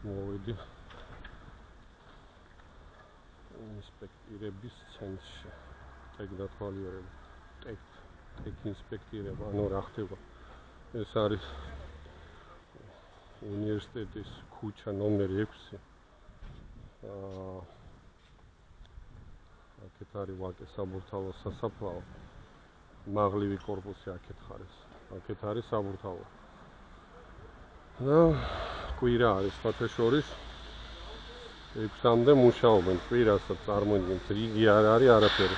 მოვედი ინსპექტირების ცენტრში. ტექდათვალიერება, ტექ ინსპექტირება, ანუ რა ხდება? ეს არის უნივერსიტეტის ქუჩა ნომერი 6. აქეთ არის ვაკე საბურთალოს სასაფლაო. მაღლივი корпуსი აქეთ ხარეს. აქეთ არის საბურთალო. და კვირა არის ფათაშორის 6-მდე მუშაობენ. კვირასაც წარმოიდგინეთ, რიგი არ არის არაფერი.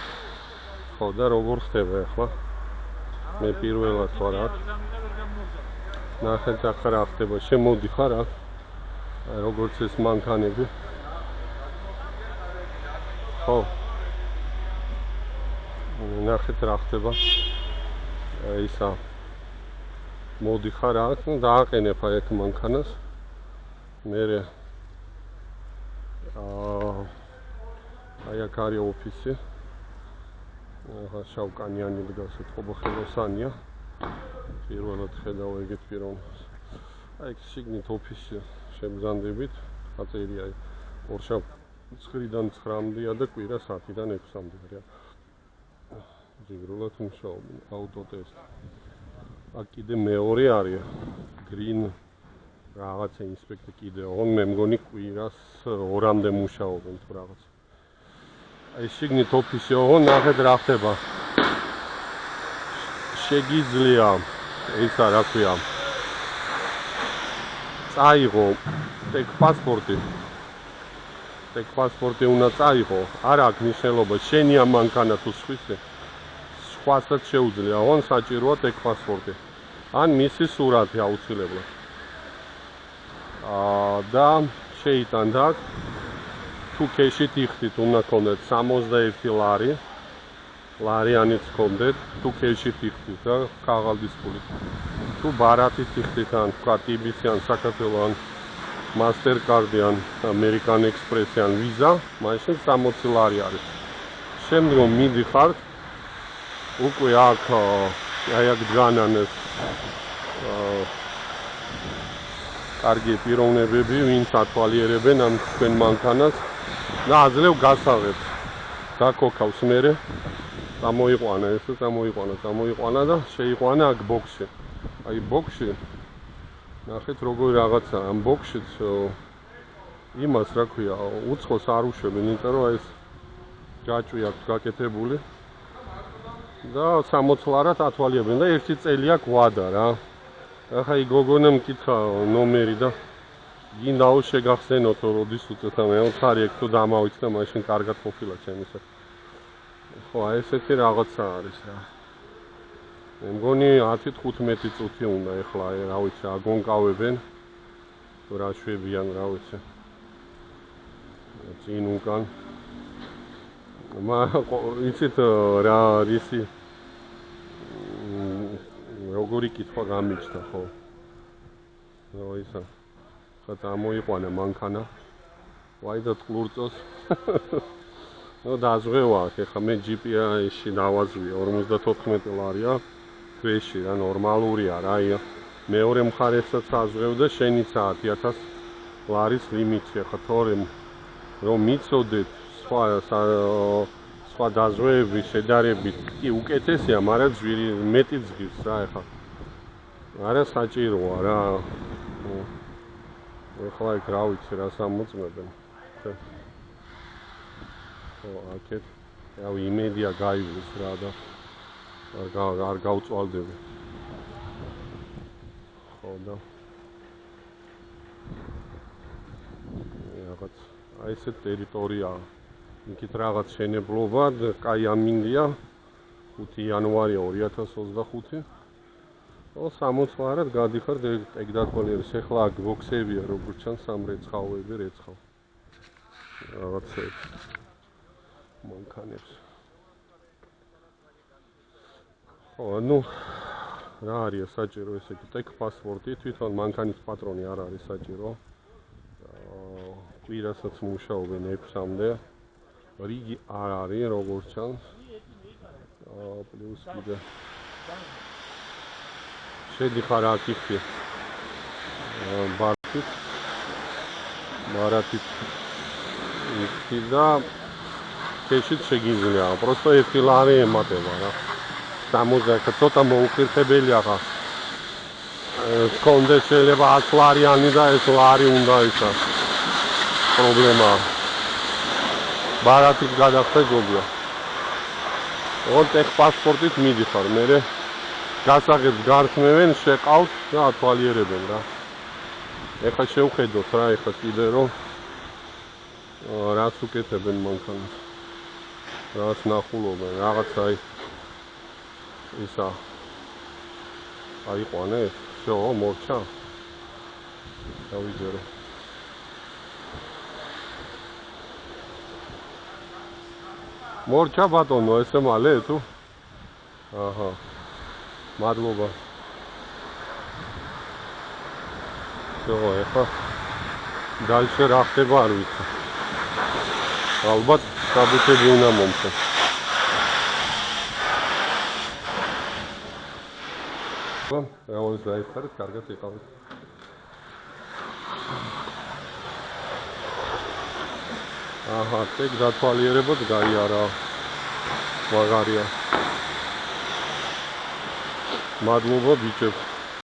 ხო და როგორ ხდება ახლა? მე პირველად ვარ აქ. ნახეთ ახლა რა ხდება. შემოდიხარ აქ. როგორც ეს მანქანები. ხო. ნახეთ რა ხდება. ისა მოდიხარ აქ, ну დააყენებ აქ მანქანას. მერე აი აქ არის ოფისი. ახლა შავკანიანი დგას, ხობოხელოსანია. პირველად ხედავ ეგეთ პიროვნებას. აი ეს შიგნით ოფისი შეგზანდებით, აწერია ორშაბათი 9-დან 9-მდეა და კვირა 10-დან 6-მდეა. ჯგრულად მუშაობენ აუტოტესტი. აქ კიდე მეორე არის გრინ რაღაცა ინსპექტორი კიდე, მე მგონი კვირას 2-მდე მუშაობენ თუ რაღაც. აი შიგნით ოფისი ნახეთ რა ხდება. შეგიძლია ისა რა ქვია. წაიღო ტექპასპორტი. ტექპასპორტი უნდა წაიღო. არ აქვს მნიშვნელობა შენია მანქანა თუ სხვისი. სხვასაც შეუძლია, საჭიროა ტექპასპორტი. ან მისი სურათი აუცილებლად. და შეიტანთ აქ თუ ქეშით იხდით უნდა გქონდეთ 61 ლარი. ლარიანიც გქონდეთ, თუ ქეშით იხდით და ქაღალდის ფულით. თუ ბარათით იხდით ან თქვა TBC ან საქართველოს ან Mastercard ან American Express ან Visa, მაშინ 60 ლარი არის. შემდგომ მიდიხართ უკვე აქ აი აქ დგანანეს კარგი პიროვნებები, ვინც ათვალიერებენ ამ თქვენ მანქანას და აძლევ გასაღებს. დაკოქავს მერე წამოიყვანა და შეიყვანა აქ ბოქსში. აი ბოქსში ნახეთ როგორი რაღაცა, ამ ბოქსშიც იმას რა ქვია, უცხოს არ უშვებენ, იმიტომ რომ ეს ჯაჭვი აქვს გაკეთებული. და 60 ლარად ათვალიერებენ და 1 წელი აქვს ვადა რა. ახლა გოგონა მკითხა ნომერი და გინდაო შეგახსენოთო როდის უწევთ ამ ოთხარი ეგ თუ დამავიწყდა მაშინ კარგად ყოფილა ჩემისა. ხო, აი ესეთი რაღაცა არის რა. მე მგონი 10-15 წუთი უნდა ეხლა რა ვიცი, აგონკავებენ. რა შვებიან რა ვიცი. წინ უკან. იცით რა რისი როგორი კითხვა გამიჩნდა ხო? ნუ ისა ხა წამოიყვანა მანქანა. ვაი და ტყლურწოს. ნუ დაზღვევა აქ, ხა მე GPS-ში დავაზვია 54 ლარია. ქვეში რა ნორმალურია რა. მეორე მხარესაც აზღვევდა შენიც 10,000 ლარის ლიმიტი ხა თორემ რომ მიცოდეთ სხვა დაზღვევები შედარებით კი უკეთესია, მაგრამ ძვირი მეტი ძღირს რა ეხლა. არა საჭიროა რა. ეხლა იქ რა ვიცი რა სამოწმებენ. ხო, აქეთ რავი იმედია გაივლის რა და არ გავწვალდები. ხო და რაღაც აი ეს ტერიტორიაა. იქით რაღაც შენებლობა, კაი ამინდია 5 იანვარია 2025. 60 ლარად გადიხარ ტექდათვალიერებას. ეხლა აქ ბოქსებია როგორც ჩანს, სამრეცხაოები რეცხავ. რაღაცებს მანქანებს. ხო, ნუ რა არის საჭირო ესე იგი ტექპასპორტი, თვითონ მანქანის პატრონი არ არის საჭირო. კვირასაც მუშაობენ 6-მდე. რიგი არ არის როგორც ჩანს. პლუს კიდე შედიხარ აქ იქ ბარათით მარათით იქი და ქეშიც შეგიძლია, просто 1 ლარი ემატება რა. 60 ცოტა მოუხერხებელია ხა. კონდეს შეიძლება 100 ლარიანი და ეს ლარი უნდა ისა. პრობლემაა. მარათით გადახდებულია. ოღონდ ტექ პასპორტით მიდიხარ, მერე გასაღებს გარსმევენ, შეყავთ და ათვალიერებენ რა. ეხლა შევხედოთ რა, ეხლა კიდე რომ რას უკეთებენ მანქანას. რას ნახულობენ, რაღაცა ისა აიყვანე, всё, მორჩა. დავიჯერო. მორჩა ბატონო, ესე მალე თუ? აჰა. მადლობა. всё, ეხლა დალშე რა ხდება არ ვიცი. ალბათ საბუთები უნდა მომხო. რაოს დაიხარეთ, კარგად იყავით. აჰა, ეგ დათვალიერებოდ გაიარა. მაგარია. მადლობა ბიჭებს.